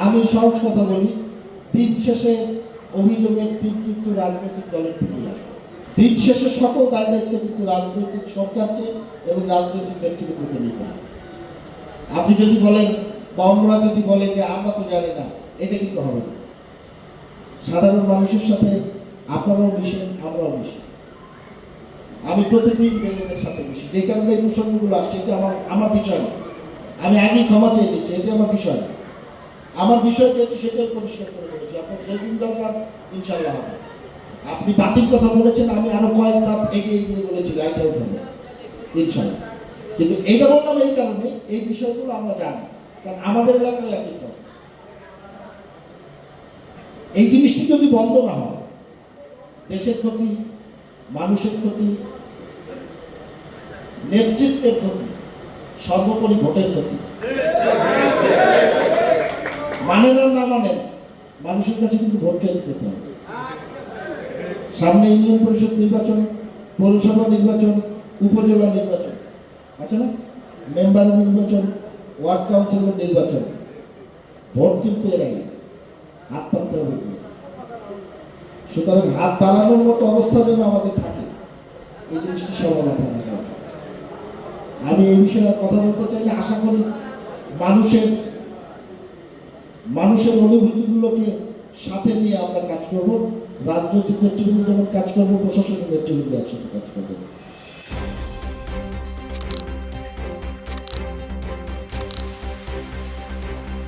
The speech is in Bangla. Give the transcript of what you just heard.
আমি সহজ কথা বলি, দিন শেষে অভিযোগের তীর কিন্তু রাজনৈতিক দলের থেকেই আসে। দিন শেষে সকল দায় দায়িত্ব কিন্তু রাজনৈতিক সরকারকে এবং রাজনৈতিক ব্যক্তিকে নিতে হয়। আপনি যদি বলেন বা অন্যরা যদি বলে যে আমরা তো জানি না, এটা কিন্তু হবে না। সাধারণ মানুষের সাথে আপনারাও মিশেন, আমরাও মিশি। আমি প্রতিদিন জেলেদের সাথে মিশি, যে কারণে এই প্রসঙ্গগুলো আসছে, এটা আমার বিষয় না। আমি আগেই ক্ষমা চেয়ে দিচ্ছি, এটা আমার বিষয় না। আমার বিষয় যেটি সেটাই পরিষ্কার করে বলেছি, আপনার যেদিন দরকার ইনশাল্লাহ হবে। আপনি বাতিল কথা বলেছেন, আমি আরো কয়েক ধাপ এগিয়ে গিয়ে বলেছি লাইট আউট হবে ইনশাল্লাহ। কিন্তু এটা বললাম এই কারণে, এই বিষয়গুলো আমরা জানি, কারণ আমাদের এলাকায় একই কথা। এই জিনিসটি যদি বন্ধ না হয়, দেশের ক্ষতি, মানুষের ক্ষতি, নেতৃত্বের ক্ষতি, সর্বোপরি ভোটের ক্ষতি। মানেন আর না মানেন, মানুষের কাছে কিন্তু ভোট কেন্দ্র দিতে হবে। সামনে ইউনিয়ন পরিষদ নির্বাচন, পৌরসভা নির্বাচন, উপজেলা নির্বাচন আছে না, মেম্বার নির্বাচন, ওয়ার্ড কাউন্সিলর নির্বাচন। ভোট কিন্তু এর আগে হাত পাততে হবে। সুতরাং হাত বাড়ানোর মতো অবস্থা যেন আমাদের থাকে, এই জিনিসটি সবার মাথায় রাখা উচিত। আমি এই বিষয়ে কথা বলতে চাইলে আশা করি মানুষের অনুভূতিগুলোকে সাথে নিয়ে আমরা কাজ করব। রাজনৈতিক নেতৃবৃন্দ যেমন কাজ করবো, প্রশাসনিক নেতৃবৃন্দ একসাথে কাজ করবো।